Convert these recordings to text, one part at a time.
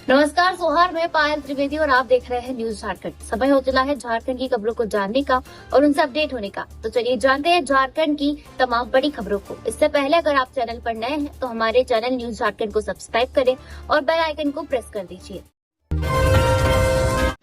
नमस्कार सोहार, मैं पायल त्रिवेदी और आप देख रहे हैं न्यूज झारखंड। समय हो चला है झारखंड की खबरों को जानने का और उनसे अपडेट होने का। तो चलिए जानते हैं झारखंड की तमाम बड़ी खबरों को। इससे पहले अगर आप चैनल पर नए हैं तो हमारे चैनल न्यूज झारखंड को सब्सक्राइब करें और बेल आइकन को प्रेस कर दीजिए।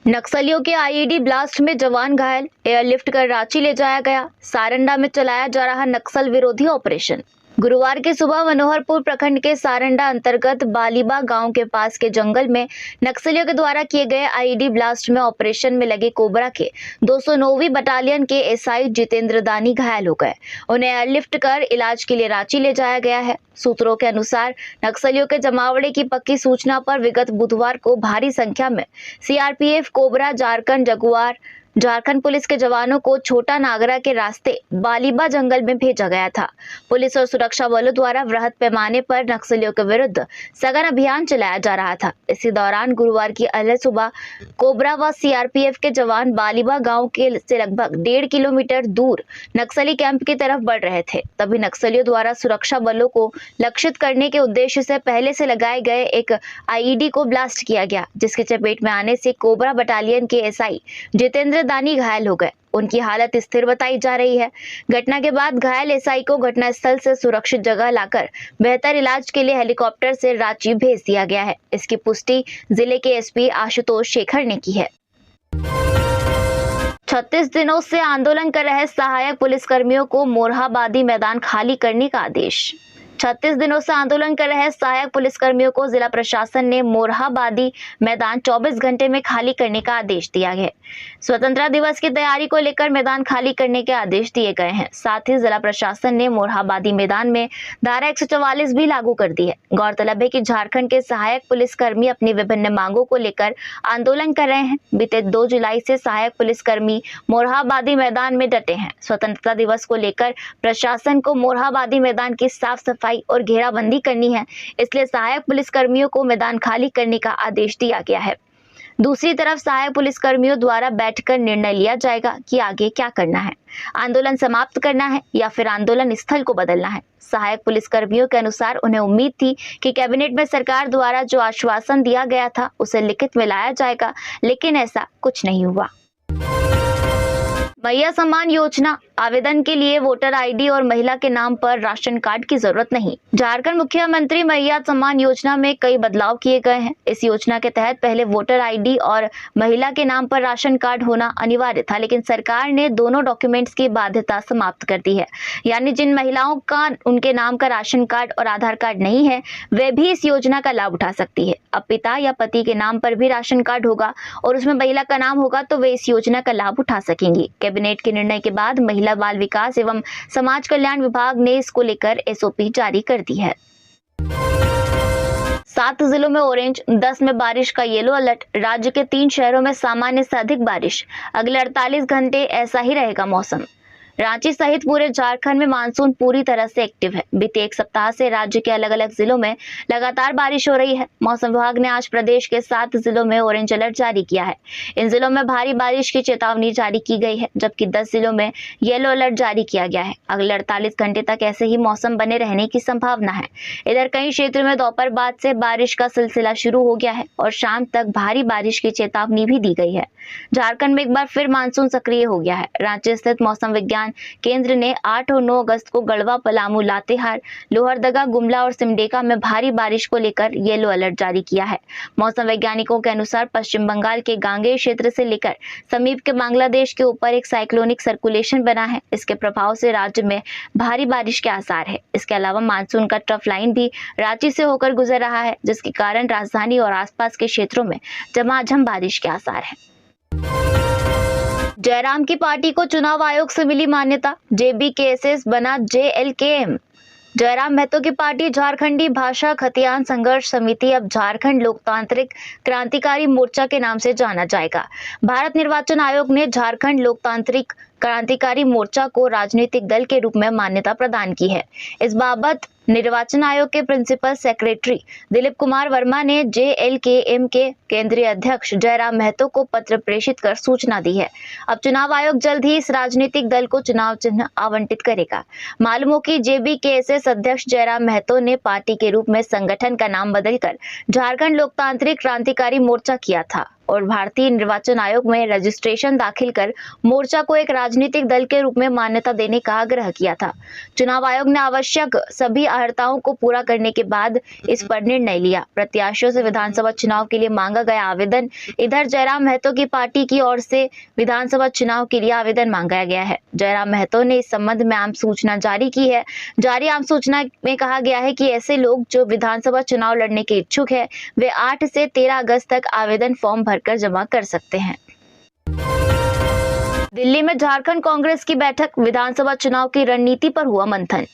नक्सलियों के आईईडी ब्लास्ट में जवान घायल, एयरलिफ्ट कर रांची ले जाया गया। सारंडा में चलाया जा रहा नक्सल विरोधी ऑपरेशन। गुरुवार की सुबह मनोहरपुर प्रखंड के सारंडा अंतर्गत बालीबा गांव के पास के जंगल में नक्सलियों के द्वारा किए गए आईईडी ब्लास्ट में ऑपरेशन में लगे कोबरा के 209वीं बटालियन के एसआई जितेंद्र दानी घायल हो गए। उन्हें एयरलिफ्ट कर इलाज के लिए रांची ले जाया गया है। सूत्रों के अनुसार नक्सलियों के जमावड़े की पक्की सूचना पर विगत बुधवार को भारी संख्या में CRPF, cobra, Jharkhand Jaguar, Jharkhand police के जवानों को छोटा नागरा के रास्ते बालीबा जंगल में भेजा गया था। पुलिस और सुरक्षा बलों द्वारा वृहद पैमाने पर नक्सलियों के विरुद्ध सघन अभियान चलाया जा रहा था। इसी दौरान गुरुवार की अर्ली सुबह कोबरा व सीआरपीएफ के जवान बालीबा गांव के से लगभग 1.5 किलोमीटर दूर नक्सली कैंप की तरफ बढ़ रहे थे। तभी नक्सलियों द्वारा सुरक्षा बलों को लक्षित करने के उद्देश्य से पहले से लगाए गए एक आईईडी को ब्लास्ट किया गया, जिसकी चपेट में आने से कोबरा बटालियन के एसआई जितेंद्र दानी घायल हो गए। उनकी हालत स्थिर बताई जा रही है। घटना के बाद घायल एसआई को घटनास्थल से सुरक्षित जगह लाकर बेहतर इलाज के लिए हेलीकॉप्टर से रांची भेज दिया गया है। इसकी पुष्टि जिले के एसपी आशुतोष शेखर ने की है। 36 दिनों से आंदोलन कर रहे सहायक पुलिसकर्मियों को मोरहाबादी मैदान खाली करने का आदेश। 36 दिनों से आंदोलन कर रहे सहायक पुलिसकर्मियों को जिला प्रशासन ने मोरहाबादी मैदान 24 घंटे में खाली करने का आदेश दिया है। स्वतंत्रता दिवस की तैयारी को लेकर मैदान खाली करने के आदेश दिए गए हैं। साथ ही जिला प्रशासन ने मोरहाबादी मैदान में धारा 144 भी लागू कर दी है। गौरतलब है कि झारखंड के सहायक पुलिसकर्मी अपनी विभिन्न मांगों को लेकर आंदोलन कर रहे हैं। बीते 2 जुलाई से सहायक पुलिसकर्मी मोरहाबादी मैदान में डटे हैं। स्वतंत्रता दिवस को लेकर प्रशासन को मोरहाबादी मैदान की साफ सफाई और घेराबंदी करनी है, इसलिए सहायक पुलिसकर्मियों को मैदान खाली करने का आदेश दिया गया है। दूसरी तरफ सहायक पुलिसकर्मियों द्वारा बैठकर निर्णय लिया जाएगा कि आगे क्या करना है, आंदोलन समाप्त करना है या फिर आंदोलन स्थल को बदलना है। सहायक पुलिसकर्मियों के अनुसार उन्हें उम्मीद थी कि कैबिनेट में सरकार द्वारा जो आश्वासन दिया गया था उसे लिखित में लाया जाएगा, लेकिन ऐसा कुछ नहीं हुआ। मैया सम्मान योजना आवेदन के लिए वोटर आईडी और महिला के नाम पर राशन कार्ड की जरूरत नहीं। झारखंड मुख्यमंत्री मैया सम्मान योजना में कई बदलाव किए गए हैं। इस योजना के तहत पहले वोटर आईडी और महिला के नाम पर राशन कार्ड होना अनिवार्य था, लेकिन सरकार ने दोनों डॉक्यूमेंट्स की बाध्यता समाप्त कर दी है। यानी जिन महिलाओं का उनके नाम का राशन कार्ड और आधार कार्ड नहीं है, वे भी इस योजना का लाभ उठा सकती है। अब पिता या पति के नाम पर भी राशन कार्ड होगा और उसमें महिला का नाम होगा तो वे इस योजना का लाभ उठा सकेंगी। कैबिनेट के निर्णय के बाद महिला बाल विकास एवं समाज कल्याण विभाग ने इसको लेकर एसओपी जारी कर दी है। 7 जिलों में ऑरेंज, 10 में बारिश का येलो अलर्ट। राज्य के 3 शहरों में सामान्य से अधिक बारिश। अगले 48 घंटे ऐसा ही रहेगा मौसम। रांची सहित पूरे झारखंड में मानसून पूरी तरह से एक्टिव है। बीते 1 सप्ताह से राज्य के अलग अलग जिलों में लगातार बारिश हो रही है। मौसम विभाग ने आज प्रदेश के 7 जिलों में ऑरेंज अलर्ट जारी किया है। इन जिलों में भारी बारिश की चेतावनी जारी की गई है, जबकि 10 जिलों में येलो अलर्ट जारी किया गया है। अगले 48 घंटे तक ऐसे ही मौसम बने रहने की संभावना है। इधर कई क्षेत्रों में दोपहर बाद से बारिश का सिलसिला शुरू हो गया है और शाम तक भारी बारिश की चेतावनी भी दी गई है। झारखंड में एक बार फिर मानसून सक्रिय हो गया है। रांची स्थित मौसम विज्ञान केंद्र ने 8 और 9 अगस्त को गढ़वा, पलामू, लातेहार, लोहरदगा, गुमला और सिमडेगा में भारी बारिश को लेकर येलो अलर्ट जारी किया है। मौसम वैज्ञानिकों के अनुसार पश्चिम बंगाल के गांगेय क्षेत्र से लेकर समीप के बांग्लादेश के ऊपर एक साइक्लोनिक सर्कुलेशन बना है। इसके प्रभाव से राज्य में भारी बारिश के आसार है। इसके अलावा मानसून का ट्रफ लाइन भी रांची से होकर गुजर रहा है, जिसके कारण राजधानी और आसपास के क्षेत्रों में झमाझम बारिश के आसार है। जयराम की पार्टी को चुनाव आयोग से मिली मान्यता। जेबीकेएसएस बना जेएलकेएम। जयराम महतो की पार्टी झारखंडी भाषा खतियान संघर्ष समिति अब झारखंड लोकतांत्रिक क्रांतिकारी मोर्चा के नाम से जाना जाएगा। भारत निर्वाचन आयोग ने झारखंड लोकतांत्रिक क्रांतिकारी मोर्चा को राजनीतिक दल के रूप में मान्यता प्रदान की है। इस बाबत निर्वाचन आयोग के प्रिंसिपल सेक्रेटरी दिलीप कुमार वर्मा ने जेएलकेएम के केंद्रीय अध्यक्ष जयराम महतो को पत्र प्रेषित कर सूचना दी है। अब चुनाव आयोग जल्द ही इस राजनीतिक दल को चुनाव चिन्ह आवंटित करेगा। मालूम हो कि JBKSS अध्यक्ष जयराम महतो ने पार्टी के रूप में संगठन का नाम बदलकर झारखंड लोकतांत्रिक क्रांतिकारी मोर्चा किया था और भारतीय निर्वाचन आयोग में रजिस्ट्रेशन दाखिल कर मोर्चा को एक राजनीतिक दल के रूप में मान्यता देने का आग्रह किया था। चुनाव आयोग ने आवश्यक सभी अर्हताओं को पूरा करने के बाद इस पर निर्णय लिया। प्रत्याशियों से विधानसभा चुनाव के लिए मांगा गया आवेदन। इधर जयराम महतो की पार्टी की ओर से विधानसभा चुनाव के लिए आवेदन मांगा गया है। जयराम महतो ने इस संबंध में आम सूचना जारी की है। जारी आम सूचना में कहा गया है कि ऐसे लोग जो विधानसभा चुनाव लड़ने के इच्छुक है वे 8 से 13 अगस्त तक आवेदन फॉर्म भरकर जमा कर सकते हैं। दिल्ली में झारखंड कांग्रेस की बैठक, विधानसभा चुनाव की रणनीति पर हुआ मंथन।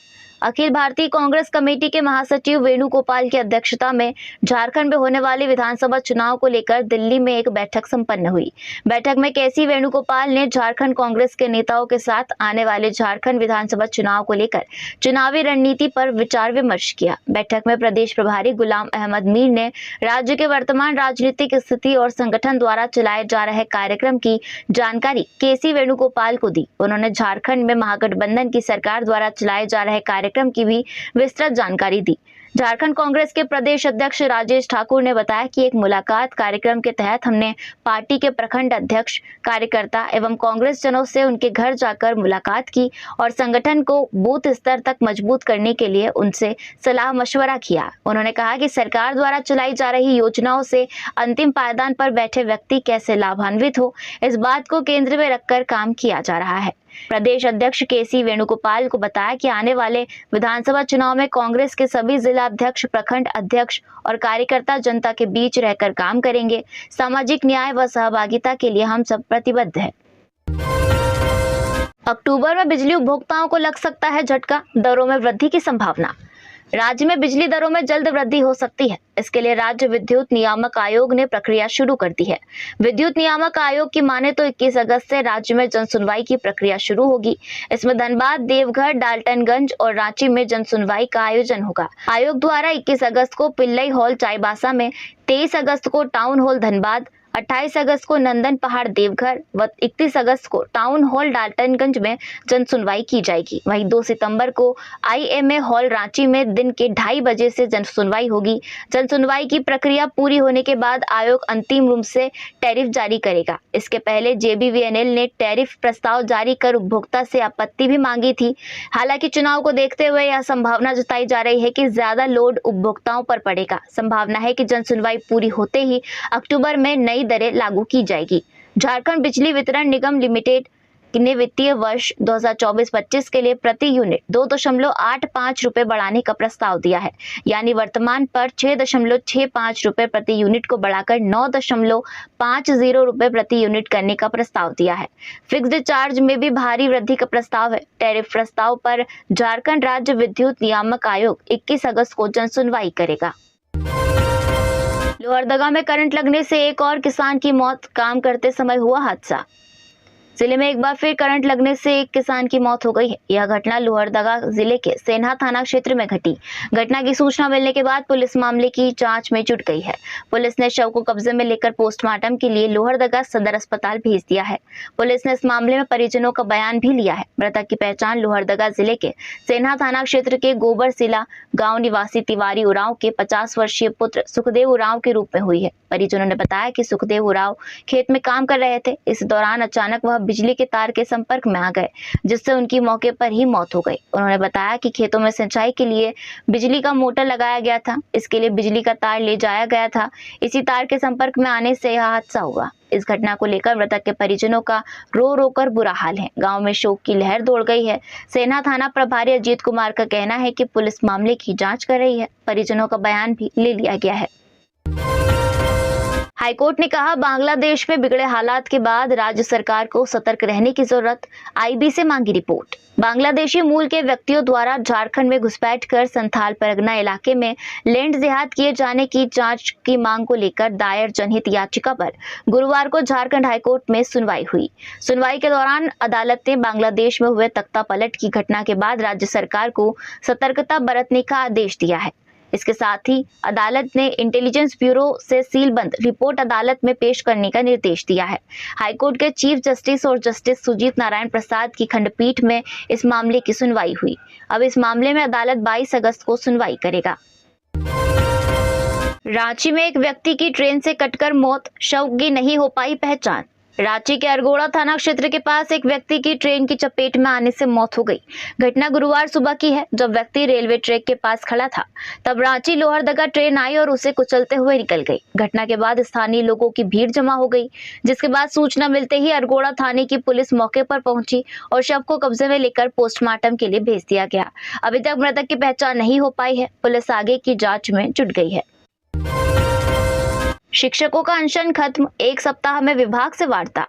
अखिल भारतीय कांग्रेस कमेटी के महासचिव वेणुगोपाल की अध्यक्षता में झारखंड में होने वाले विधानसभा चुनाव को लेकर दिल्ली में एक बैठक संपन्न हुई। बैठक में KC वेणुगोपाल ने झारखंड कांग्रेस के नेताओं के साथ आने वाले झारखंड विधानसभा चुनाव को लेकर चुनावी रणनीति पर विचार विमर्श किया। बैठक में प्रदेश प्रभारी गुलाम अहमद मीर ने राज्य के वर्तमान राजनीतिक स्थिति और संगठन द्वारा चलाए जा रहे कार्यक्रम की जानकारी KC वेणुगोपाल को दी। उन्होंने झारखंड में महागठबंधन की सरकार द्वारा चलाए जा रहे कार्यक्रम की भी विस्तृत जानकारी दी। झारखंड कांग्रेस के प्रदेश अध्यक्ष राजेश ठाकुर ने बताया कि एक मुलाकात कार्यक्रम के तहत हमने पार्टी के प्रखंड अध्यक्ष, कार्यकर्ता एवं कांग्रेस जनों से उनके घर जाकर मुलाकात की और संगठन को बूथ स्तर तक मजबूत करने के लिए उनसे सलाह मशवरा किया। उन्होंने कहा कि सरकार द्वारा चलाई जा रही योजनाओं से अंतिम पायदान पर बैठे व्यक्ति कैसे लाभान्वित हो, इस बात को केंद्र में रखकर काम किया जा रहा है। प्रदेश अध्यक्ष KC वेणुगोपाल को बताया कि आने वाले विधानसभा चुनाव में कांग्रेस के सभी जिला अध्यक्ष, प्रखंड अध्यक्ष और कार्यकर्ता जनता के बीच रहकर काम करेंगे। सामाजिक न्याय व सहभागिता के लिए हम सब प्रतिबद्ध हैं। अक्टूबर में बिजली उपभोक्ताओं को लग सकता है झटका, दरों में वृद्धि की संभावना। राज्य में बिजली दरों में जल्द वृद्धि हो सकती है। इसके लिए राज्य विद्युत नियामक आयोग ने प्रक्रिया शुरू कर दी है। विद्युत नियामक आयोग की माने तो 21 अगस्त से राज्य में जन सुनवाई की प्रक्रिया शुरू होगी। इसमें धनबाद, देवघर, डाल्टनगंज और रांची में जन सुनवाई का आयोजन होगा। आयोग द्वारा 21 अगस्त को पिल्लई हॉल चाईबासा में, 23 अगस्त को टाउन हॉल धनबाद, 28 अगस्त को नंदन पहाड़ देवघर व 31 अगस्त को टाउन हॉल डाल्टनगंज में जन सुनवाई की जाएगी। वहीं 2 सितंबर को IMA हॉल रांची में दिन के 2:30 बजे से जन सुनवाई होगी। जन सुनवाई की प्रक्रिया पूरी होने के बाद आयोग अंतिम रूप से टैरिफ जारी करेगा। इसके पहले JBVNL ने टैरिफ प्रस्ताव जारी कर उपभोक्ता से आपत्ति भी मांगी थी। हालांकि चुनाव को देखते हुए यह संभावना जताई जा रही है कि ज्यादा लोड उपभोक्ताओं पर पड़ेगा। संभावना है कि जन सुनवाई पूरी होते ही अक्टूबर में नई दरें लागू की जाएगी। झारखंड बिजली वितरण निगम लिमिटेड ने वित्तीय वर्ष 2024-25 के लिए प्रति यूनिट 2.85 रुपए बढ़ाने का प्रस्ताव दिया है। यानी वर्तमान पर 6.65 रुपए प्रति यूनिट को बढ़ाकर 9.50 रुपए प्रति यूनिट करने का प्रस्ताव दिया है। फिक्स्ड चार्ज में भी भारी वृद्धि का प्रस्ताव है। टैरिफ प्रस्ताव पर झारखंड राज्य विद्युत नियामक आयोग 21 अगस्त को जन सुनवाई करेगा। लोहरदगा में करंट लगने से एक और किसान की मौत, काम करते समय हुआ हादसा। जिले में एक बार फिर करंट लगने से एक किसान की मौत हो गई है। यह घटना लोहरदगा जिले के सेन्हा थाना क्षेत्र में घटी। घटना की सूचना मिलने के बाद पुलिस मामले की जांच में जुट गई है। पुलिस ने शव को कब्जे में लेकर पोस्टमार्टम के लिए लोहरदगा सदर अस्पताल भेज दिया है। पुलिस ने इस मामले में परिजनों का बयान भी लिया है। मृतक की पहचान लोहरदगा जिले के सेन्हा थाना क्षेत्र के गोबरसिला गाँव निवासी तिवारी उरांव के 50 वर्षीय पुत्र सुखदेव उरांव के रूप में हुई है। परिजनों ने बताया कि सुखदेव उरांव खेत में काम कर रहे थे। इस दौरान अचानक वह बिजली के तार के संपर्क में आ गए, जिससे उनकी मौके पर ही मौत हो गई। उन्होंने बताया कि खेतों में सिंचाई के लिए बिजली का मोटर लगाया गया था। इसके लिए बिजली का तार ले जाया गया था। इसी तार के संपर्क में आने से यह हादसा हुआ। इस घटना को लेकर मृतक के परिजनों का रो रो कर बुरा हाल है। गांव में शोक की लहर दौड़ गई है। सेना थाना प्रभारी अजीत कुमार का कहना है कि पुलिस मामले की जांच कर रही है। परिजनों का बयान भी ले लिया गया है। हाईकोर्ट ने कहा, बांग्लादेश में बिगड़े हालात के बाद राज्य सरकार को सतर्क रहने की जरूरत, IB से मांगी रिपोर्ट। बांग्लादेशी मूल के व्यक्तियों द्वारा झारखंड में घुसपैठ कर संथाल परगना इलाके में लैंड जिहाद किए जाने की जांच की मांग को लेकर दायर जनहित याचिका पर गुरुवार को झारखंड हाईकोर्ट में सुनवाई हुई। सुनवाई के दौरान अदालत ने बांग्लादेश में हुए तख्ता पलट की घटना के बाद राज्य सरकार को सतर्कता बरतने का आदेश दिया है। इसके साथ ही अदालत ने इंटेलिजेंस ब्यूरो से सीलबंद रिपोर्ट अदालत में पेश करने का निर्देश दिया है। हाईकोर्ट के चीफ जस्टिस और जस्टिस सुजीत नारायण प्रसाद की खंडपीठ में इस मामले की सुनवाई हुई। अब इस मामले में अदालत 22 अगस्त को सुनवाई करेगा। रांची में एक व्यक्ति की ट्रेन से कटकर मौत, शव की नहीं हो पाई पहचान। रांची के अरगोड़ा थाना क्षेत्र के पास एक व्यक्ति की ट्रेन की चपेट में आने से मौत हो गई। घटना गुरुवार सुबह की है, जब व्यक्ति रेलवे ट्रैक के पास खड़ा था, तब रांची लोहरदगा ट्रेन आई और उसे कुचलते हुए निकल गई। घटना के बाद स्थानीय लोगों की भीड़ जमा हो गई, जिसके बाद सूचना मिलते ही अरगोड़ा थाने की पुलिस मौके पर पहुंची और शव को कब्जे में लेकर पोस्टमार्टम के लिए भेज दिया गया। अभी तक मृतक की पहचान नहीं हो पाई है। पुलिस आगे की जाँच में जुट गई है। शिक्षकों का अनशन खत्म, 1 सप्ताह में विभाग से वार्ता।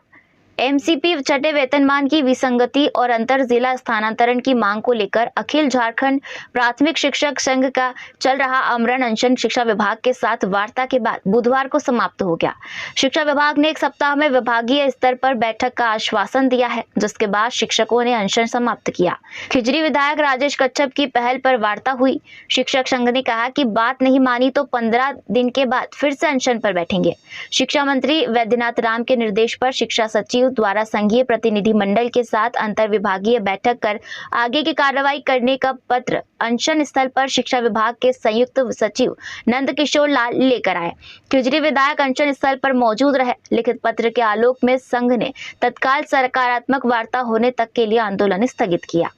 एमसीपी छठे वेतनमान की विसंगति और अंतर जिला स्थानांतरण की मांग को लेकर अखिल झारखंड प्राथमिक शिक्षक संघ का चल रहा आमरण अनशन शिक्षा विभाग के साथ वार्ता के बाद बुधवार को समाप्त हो गया। शिक्षा विभाग ने 1 सप्ताह में विभागीय स्तर पर बैठक का आश्वासन दिया है, जिसके बाद शिक्षकों ने अनशन समाप्त किया। खिजरी विधायक राजेश कच्छप की पहल पर वार्ता हुई। शिक्षक संघ ने कहा कि बात नहीं मानी तो 15 दिन के बाद फिर से अनशन पर बैठेंगे। शिक्षा मंत्री वैद्यनाथ राम के निर्देश पर शिक्षा सचिव द्वारा संघीय प्रतिनिधि मंडल के साथ अंतर विभागीय बैठक कर आगे की कार्रवाई करने का पत्र अनशन स्थल पर शिक्षा विभाग के संयुक्त सचिव नंद किशोर लाल लेकर आए। खिजरी विधायक अनशन स्थल पर मौजूद रहे। लिखित पत्र के आलोक में संघ ने तत्काल सकारात्मक वार्ता होने तक के लिए आंदोलन स्थगित किया।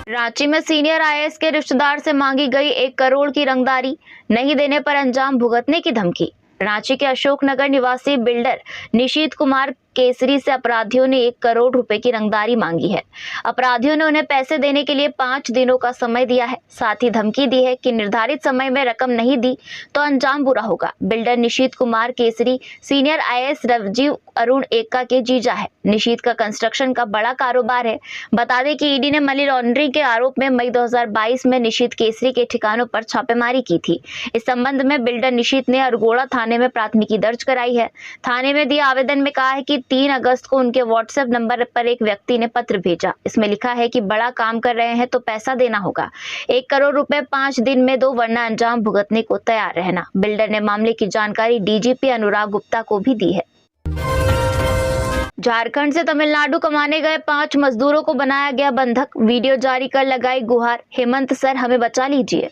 रांची में सीनियर आईएएस के रिश्तेदार से मांगी गई 1 करोड़ की रंगदारी, नहीं देने पर अंजाम भुगतने की धमकी। रांची के अशोकनगर निवासी बिल्डर निशीत कुमार केसरी से अपराधियों ने 1 करोड़ रुपए की रंगदारी मांगी है। अपराधियों ने उन्हें पैसे देने के लिए 5 दिनों का समय दिया है। साथ ही धमकी दी है कि निर्धारित समय में रकम नहीं दी तो अंजाम बुरा होगा। Builder Nishit Kumar Kesari senior IAS Rajeev Arun Ekka के जीजा है। निशीत का कंस्ट्रक्शन का बड़ा कारोबार है। बता दें कि ईडी ने मनी लॉन्ड्रिंग के आरोप में मई 2022 में निशीत केसरी के ठिकानों पर छापेमारी की थी। इस संबंध में बिल्डर निशीत ने अरगोड़ा थाने में प्राथमिकी दर्ज कराई है। थाने में दिए आवेदन में कहा है कि 3 अगस्त को उनके व्हाट्सएप नंबर पर एक व्यक्ति ने पत्र भेजा। इसमें लिखा है कि बड़ा काम कर रहे हैं तो पैसा देना होगा। 1 करोड़ रुपए 5 दिन में दो, वरना अंजाम भुगतने को तैयार रहना। बिल्डर ने मामले की जानकारी डीजीपी अनुराग गुप्ता को भी दी है। झारखंड से तमिलनाडु कमाने गए 5 मजदूरों को बनाया गया बंधक। वीडियो जारी कर लगाई गुहार, हेमंत सर हमें बचा लीजिए।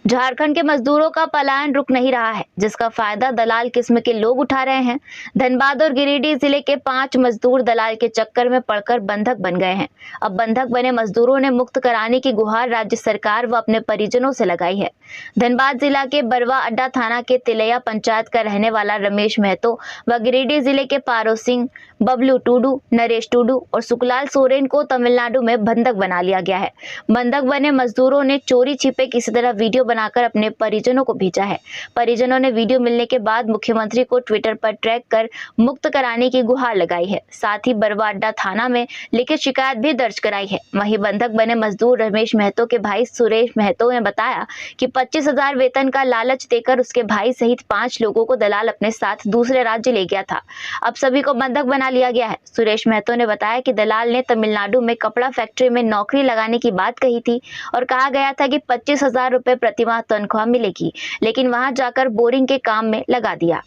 झारखंड के मजदूरों का पलायन रुक नहीं रहा है, जिसका फायदा दलाल किस्म के लोग उठा रहे हैं। धनबाद और गिरिडीह जिले के 5 मजदूर दलाल के चक्कर में पड़कर बंधक बन गए हैं। अब बंधक बने मजदूरों ने मुक्त कराने की गुहार राज्य सरकार व अपने परिजनों से लगाई है। धनबाद जिला के बरवा अड्डा थाना के तिलैया पंचायत का रहने वाला रमेश महतो व गिरिडीह जिले के पारो सिंह, बबलू टूडू, नरेश टूडू और सुखलाल सोरेन को तमिलनाडु में बंधक बना लिया गया है। बंधक बने मजदूरों ने चोरी छिपे किसी तरह वीडियो बनाकर अपने परिजनों को भेजा है। परिजनों ने वीडियो मिलने के बाद मुख्यमंत्री को ट्विटर पर ट्रैग कर मुक्त कराने की गुहार लगाई है। साथ ही बरवा अड्डा थाना में लिखित शिकायत भी दर्ज कराई है। वहीं बंधक बने मजदूर रमेश महतो के भाई सुरेश महतो ने बताया कि 25,000 वेतन का लालच देकर उसके भाई सहित 5 लोगों को दलाल अपने साथ दूसरे राज्य ले गया था। अब सभी को बंधक बना लिया गया है। सुरेश महतो ने बताया कि दलाल ने तमिलनाडु में कपड़ा फैक्ट्री में नौकरी लगाने की बात कही थी और कहा गया था कि 25,000 रुपए प्रतिमाह तनख्वाह मिलेगी, लेकिन वहां जाकर बोरिंग के काम में लगा दिया।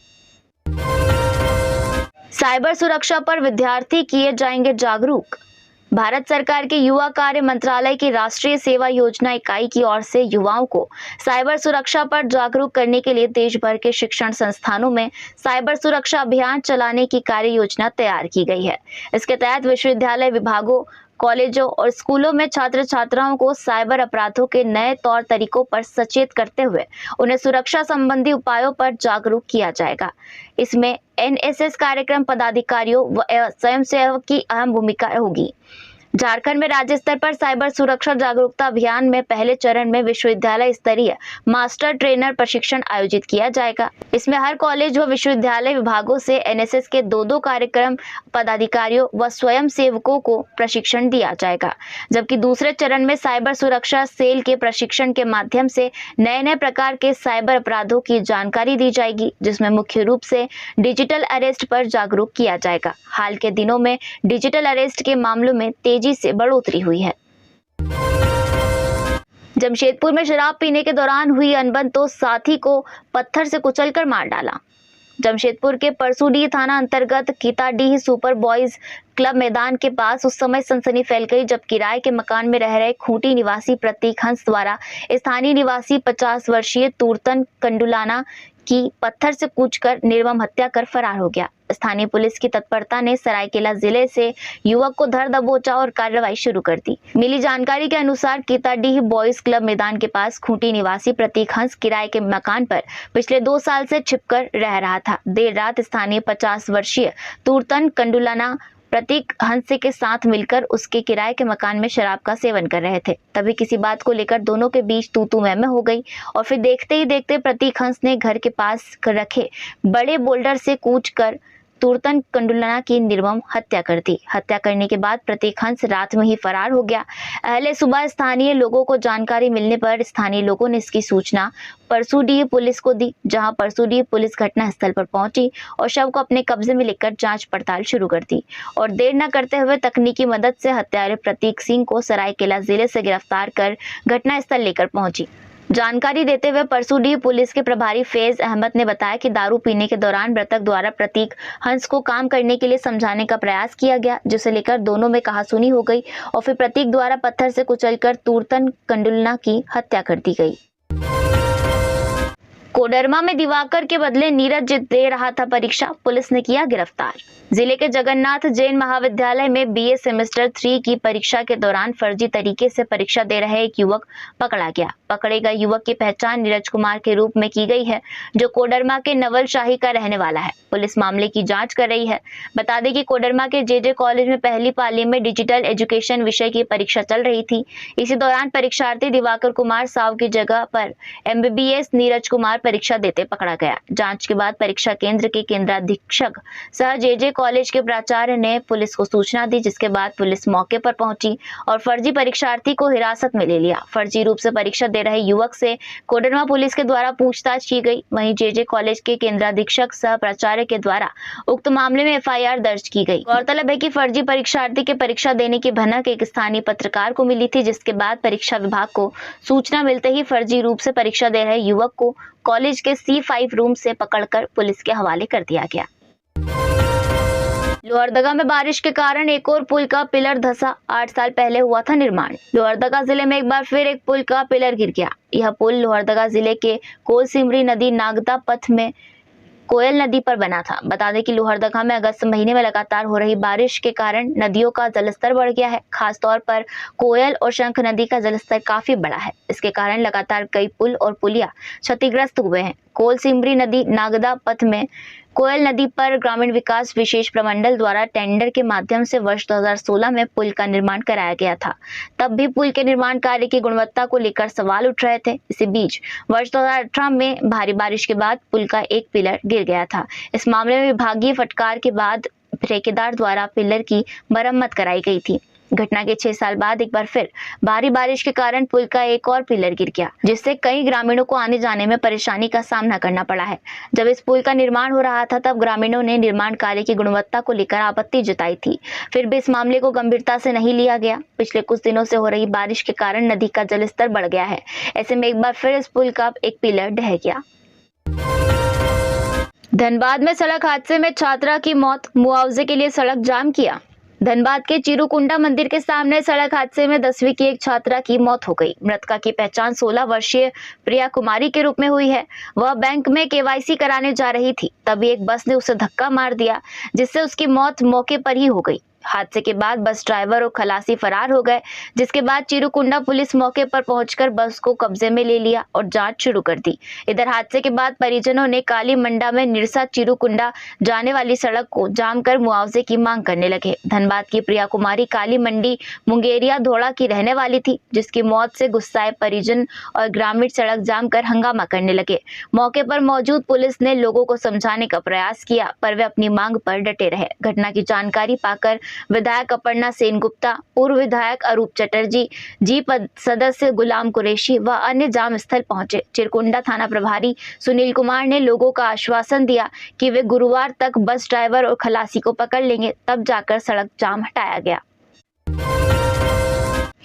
साइबर सुरक्षा पर विद्यार्थी किए जाएंगे जागरूक। भारत सरकार के युवा कार्य मंत्रालय की राष्ट्रीय सेवा योजना इकाई की ओर से युवाओं को साइबर सुरक्षा पर जागरूक करने के लिए देश भर के शिक्षण संस्थानों में साइबर सुरक्षा अभियान चलाने की कार्य योजना तैयार की गई है। इसके तहत विश्वविद्यालय विभागों, कॉलेजों और स्कूलों में छात्र छात्राओं को साइबर अपराधों के नए तौर तरीकों पर सचेत करते हुए उन्हें सुरक्षा संबंधी उपायों पर जागरूक किया जाएगा। इसमें एनएसएस कार्यक्रम पदाधिकारियों व स्वयंसेवक की अहम भूमिका होगी। झारखंड में राज्य स्तर पर साइबर सुरक्षा जागरूकता अभियान में पहले चरण में विश्वविद्यालय स्तरीय मास्टर ट्रेनर प्रशिक्षण आयोजित किया जाएगा। इसमें हर कॉलेज व विश्वविद्यालय विभागों से एनएसएस के 2-2 कार्यक्रम पदाधिकारियों व स्वयं सेवकों को प्रशिक्षण दिया जाएगा, जबकि दूसरे चरण में साइबर सुरक्षा सेल के प्रशिक्षण के माध्यम से नए प्रकार के साइबर अपराधों की जानकारी दी जाएगी, जिसमें मुख्य रूप से डिजिटल अरेस्ट पर जागरूक किया जाएगा। हाल के दिनों में डिजिटल अरेस्ट के मामलों में तेजी से बढ़ोतरी हुई है। जमशेदपुर में शराब पीने के दौरान हुई अनबन तो साथी को पत्थर से कुचलकर मार डाला। जमशेदपुर के परसूडीह थाना अंतर्गत कीताडीह सुपर बॉयज क्लब मैदान के पास उस समय सनसनी फैल गई जब किराए के मकान में रह रहे खूंटी निवासी प्रतीक हंस द्वारा स्थानीय निवासी 50 वर्षीय तूर्तन कंडुलाना की पत्थर से कूचकर निर्मम हत्या कर फरार हो गया। स्थानीय पुलिस की तत्परता ने सरायकेला जिले से युवक को धर दबोचा और कार्रवाई शुरू कर दी। मिली जानकारी के अनुसार कीताडीह बॉयज क्लब मैदान के पास खूंटी निवासी प्रतीक हंस किराए के मकान पर पिछले 2 साल से छिपकर रह रहा था। देर रात स्थानीय 50 वर्षीय तूर्तन कंडुलाना प्रतीक हंस के साथ मिलकर उसके किराए के मकान में शराब का सेवन कर रहे थे। तभी किसी बात को लेकर दोनों के बीच तू मैं हो गई और फिर देखते ही देखते प्रतीक हंस ने घर के पास रखे बड़े बोल्डर से कूचकर तूर्तन कंडुलाना की निर्मम हत्या कर दी। हत्या करने के बाद प्रतीक हंस रात में ही फरार हो गया। अहले सुबह स्थानीय लोगों को जानकारी मिलने पर स्थानीय लोगों ने इसकी सूचना परसूडीह पुलिस को दी, जहां परसूडीह पुलिस घटनास्थल पर पहुंची और शव को अपने कब्जे में लेकर जांच पड़ताल शुरू कर दी और देर न करते हुए तकनीकी मदद से हत्यारे प्रतीक सिंह को सरायकेला जिले से गिरफ्तार कर घटनास्थल लेकर पहुंची। जानकारी देते हुए परसूडीह पुलिस के प्रभारी फैज अहमद ने बताया कि दारू पीने के दौरान मृतक द्वारा प्रतीक हंस को काम करने के लिए समझाने का प्रयास किया गया, जिसे लेकर दोनों में कहासुनी हो गई और फिर प्रतीक द्वारा पत्थर से कुचलकर तूर्तन कंडुलाना की हत्या कर दी गई। कोडरमा में दिवाकर के बदले नीरज दे रहा था परीक्षा, पुलिस ने किया गिरफ्तार। जिले के जगन्नाथ जैन महाविद्यालय में बीए सेमेस्टर 3 की परीक्षा के दौरान फर्जी तरीके से परीक्षा दे रहे एक युवक पकड़ा गया। पकड़े गए युवक की पहचान नीरज कुमार के रूप में की गई है, जो कोडरमा के नवलशाही का रहने वाला है। पुलिस मामले की जांच कर रही है। बता दें कि कोडरमा के जेजे कॉलेज में पहली पाली में डिजिटल एजुकेशन विषय की परीक्षा चल रही थी। इसी दौरान परीक्षार्थी दिवाकर कुमार साव की जगह पर एमबीबीएस नीरज कुमार परीक्षा देते पकड़ा गया। जांच के बाद परीक्षा केंद्र के केंद्राधीक्षक सह जेजे कॉलेज के प्राचार्य ने पुलिस को सूचना दी, जिसके बाद पुलिस मौके पर पहुंची और फर्जी परीक्षार्थी को हिरासत में ले लिया। फर्जी रूप से परीक्षा दे रहे युवक से कोडरमा पुलिस के द्वारा पूछताछ की गई। वहीं जेजे कॉलेज के केंद्राधीक्षक सह प्राचार्य के द्वारा उक्त मामले में एफआईआर दर्ज की गई। गौरतलब है कि फर्जी परीक्षार्थी के परीक्षा देने की भनक एक स्थानीय पत्रकार को मिली थी, जिसके बाद परीक्षा विभाग को सूचना मिलते ही फर्जी रूप से परीक्षा दे रहे युवक को कॉलेज के C5 रूम से पकड़कर पुलिस के हवाले कर दिया गया। लोहरदगा में बारिश के कारण एक और पुल का पिलर धंसा। 8 साल पहले हुआ था निर्माण। लोहरदगा जिले में एक बार फिर एक पुल का पिलर गिर गया। यह पुल लोहरदगा जिले के कोलसिमरी नदी नागदा पथ में कोयल नदी पर बना था। बता दें कि लोहरदगा में अगस्त महीने में लगातार हो रही बारिश के कारण नदियों का जलस्तर बढ़ गया है। खासतौर पर कोयल और शंख नदी का जलस्तर काफी बड़ा है। इसके कारण लगातार कई पुल और पुलिया क्षतिग्रस्त हुए हैं। कोलसिमरी नदी नागदा पथ में कोयल नदी पर ग्रामीण विकास विशेष प्रमंडल द्वारा टेंडर के माध्यम से वर्ष 2016 में पुल का निर्माण कराया गया था। तब भी पुल के निर्माण कार्य की गुणवत्ता को लेकर सवाल उठ रहे थे। इसी बीच वर्ष 2018 में भारी बारिश के बाद पुल का एक पिलर गिर गया था। इस मामले में विभागीय फटकार के बाद ठेकेदार द्वारा पिलर की मरम्मत कराई गई थी। घटना के 6 साल बाद एक बार फिर भारी बारिश के कारण पुल का एक और पिलर गिर गया, जिससे कई ग्रामीणों को आने जाने में परेशानी का सामना करना पड़ा है। जब इस पुल का निर्माण हो रहा था, तब ग्रामीणों ने निर्माण कार्य की गुणवत्ता को लेकर आपत्ति जताई थी। फिर भी इस मामले को गंभीरता से नहीं लिया गया। पिछले कुछ दिनों से हो रही बारिश के कारण नदी का जलस्तर बढ़ गया है। ऐसे में एक बार फिर इस पुल का एक पिलर ढह गया। धनबाद में सड़क हादसे में छात्रा की मौत, मुआवजे के लिए सड़क जाम किया। धनबाद के चिरुकुंडा मंदिर के सामने सड़क हादसे में 10वीं की एक छात्रा की मौत हो गई। मृतका की पहचान 16 वर्षीय प्रिया कुमारी के रूप में हुई है। वह बैंक में केवाईसी कराने जा रही थी, तभी एक बस ने उसे धक्का मार दिया, जिससे उसकी मौत मौके पर ही हो गई। हादसे के बाद बस ड्राइवर और खलासी फरार हो गए, जिसके बाद चिरुकुंडा पुलिस मौके पर पहुंचकर बस को कब्जे में ले लिया और जांच शुरू कर दी। इधर हादसे के बाद परिजनों ने काली मंडा में निरसा चिरुकुंडा जाने वाली सड़क को जाम कर मुआवजे की मांग करने लगे। धनबाद की प्रिया कुमारी काली मंडी मुंगेरिया धोड़ा की रहने वाली थी, जिसकी मौत से गुस्साए परिजन और ग्रामीण सड़क जाम कर हंगामा करने लगे। मौके पर मौजूद पुलिस ने लोगों को समझाने का प्रयास किया, पर वे अपनी मांग पर डटे रहे। घटना की जानकारी पाकर विधायक अपर्णा सेनगुप्ता, पूर्व विधायक अरूप चटर्जी, जी सदस्य गुलाम कुरैशी व अन्य जाम स्थल पहुंचे। चिरकुंडा थाना प्रभारी सुनील कुमार ने लोगों का आश्वासन दिया कि वे गुरुवार तक बस ड्राइवर और खलासी को पकड़ लेंगे, तब जाकर सड़क जाम हटाया गया।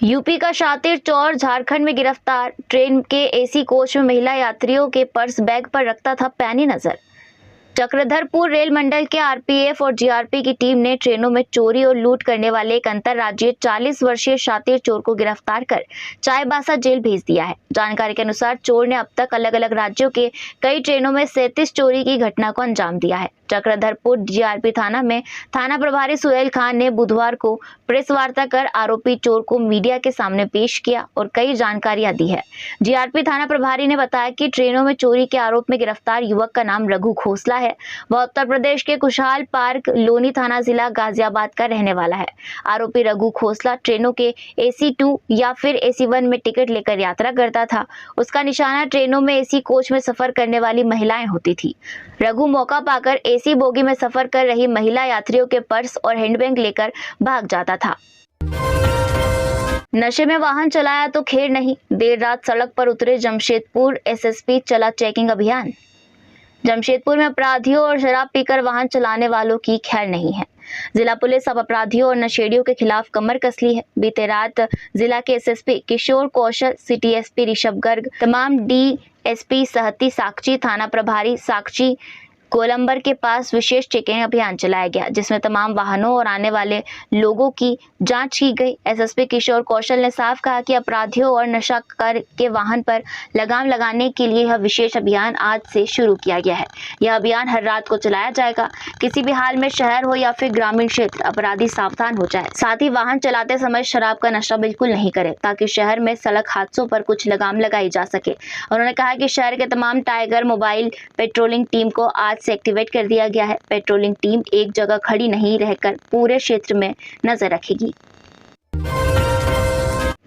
यूपी का शातिर चोर झारखंड में गिरफ्तार। ट्रेन के एसी कोच में महिला यात्रियों के पर्स बैग पर रखता था पैनी नजर। चक्रधरपुर रेल मंडल के आरपीएफ और जीआरपी की टीम ने ट्रेनों में चोरी और लूट करने वाले एक अंतर्राज्यीय 40 वर्षीय शातिर चोर को गिरफ्तार कर चाईबासा जेल भेज दिया है। जानकारी के अनुसार चोर ने अब तक अलग अलग राज्यों के कई ट्रेनों में 37 चोरी की घटना को अंजाम दिया है। चक्रधरपुर जीआरपी थाना में थाना प्रभारी सुहेल खान ने बुधवार को प्रेस वार्ता कर आरोपी चोर को मीडिया के सामने पेश किया और कई जानकारियां दी है। जीआरपी थाना प्रभारी ने बताया कि ट्रेनों में चोरी के आरोप में गिरफ्तार युवक का नाम रघु खोसला है। वह उत्तर प्रदेश के खुशहाल पार्क लोनी थाना जिला गाजियाबाद का रहने वाला है। आरोपी रघु खोसला ट्रेनों के AC 2 या फिर AC 1 में टिकट लेकर यात्रा करता था। उसका निशाना ट्रेनों में AC कोच में सफर करने वाली महिलाएं होती थी। रघु मौका पाकर AC बोगी में सफर कर रही महिला यात्रियों के पर्स और हैंडबैग लेकर भाग जाता था। नशे में वाहन चलाया तो खैर नहीं, देर रात सड़क पर उतरे जमशेदपुर SSP, चला चेकिंग अभियान। जमशेदपुर में अपराधियों और शराब पीकर वाहन चलाने वालों की खैर नहीं है। जिला पुलिस अब अपराधियों और नशेड़ियों के खिलाफ कमर कस ली है। बीते रात जिला के SSP किशोर कौशल, सिटी SP ऋषभ गर्ग, तमाम DSP सहती साक्षी, थाना प्रभारी साक्षी कोलंबर के पास विशेष चेकिंग अभियान चलाया गया, जिसमें तमाम वाहनों और आने वाले लोगों की जांच की गई। SSP किशोर कौशल ने साफ कहा कि अपराधियों और नशा कर के वाहन पर लगाम लगाने के लिए यह विशेष अभियान आज से शुरू किया गया है। यह अभियान हर रात को चलाया जाएगा। किसी भी हाल में शहर हो या फिर ग्रामीण क्षेत्र, अपराधी सावधान हो जाए। साथ ही वाहन चलाते समय शराब का नशा बिल्कुल नहीं करे, ताकि शहर में सड़क हादसों पर कुछ लगाम लगाई जा सके। उन्होंने कहा कि शहर के तमाम टाइगर मोबाइल पेट्रोलिंग टीम को आज से एक्टिवेट कर दिया गया है। पेट्रोलिंग टीम एक जगह खड़ी नहीं रहकर पूरे क्षेत्र में नजर रखेगी।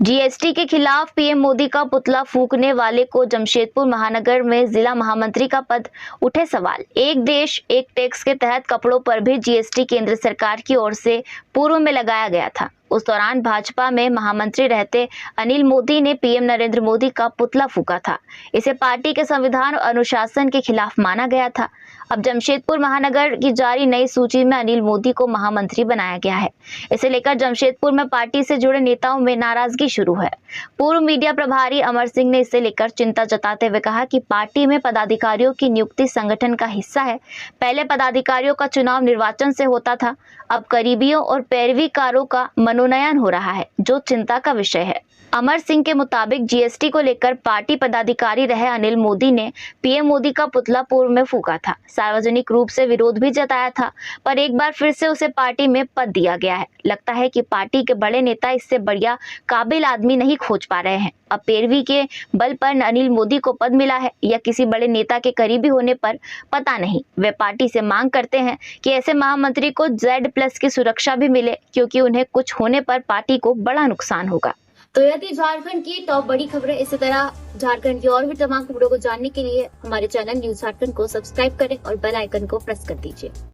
GST के खिलाफ PM मोदी का पुतला फूंकने वाले को जमशेदपुर महानगर में जिला महामंत्री का पद, उठे सवाल। एक देश एक टैक्स के तहत कपड़ों पर भी GST केंद्र सरकार की ओर से पूर्व में लगाया गया था। उस दौरान भाजपा में महामंत्री रहते अनिल मोदी ने PM नरेंद्र मोदी का पुतला फूंका था। इसे पार्टी के संविधान और अनुशासन के खिलाफ माना गया था। अब जमशेदपुर महानगर की जारी नई सूची में अनिल मोदी को महामंत्री बनाया गया है। इसे लेकर जमशेदपुर में पार्टी से जुड़े नेताओं में नाराजगी शुरू है। पूर्व मीडिया प्रभारी अमर सिंह ने इसे लेकर चिंता जताते हुए कहा कि पार्टी में पदाधिकारियों की नियुक्ति संगठन का हिस्सा है। पहले पदाधिकारियों का चुनाव निर्वाचन से होता था, अब करीबियों और पैरवीकारों का मनोनयन हो रहा है, जो चिंता का विषय है। अमर सिंह के मुताबिक GST को लेकर पार्टी पदाधिकारी रहे अनिल मोदी ने PM मोदी का पुतला पूर्व में फूंका था। सार्वजनिक रूप से विरोध भी जताया था, पर एक बार फिर से उसे पार्टी में पद दिया गया है। लगता है कि पार्टी के बड़े नेता इससे बढ़िया काबिल आदमी नहीं खोज पा रहे हैं। अब पैरवी के बल पर अनिल मोदी को पद मिला है या किसी बड़े नेता के करीबी होने पर, पता नहीं। वे पार्टी से मांग करते हैं कि ऐसे महामंत्री को Z+ की सुरक्षा भी मिले, क्योंकि उन्हें कुछ होने पर पार्टी को बड़ा नुकसान होगा। तो यदि झारखंड की टॉप बड़ी खबरें, इसी तरह झारखंड की और भी तमाम खबरों को जानने के लिए हमारे चैनल न्यूज झारखंड को सब्सक्राइब करें और बेल आइकन को प्रेस कर दीजिए।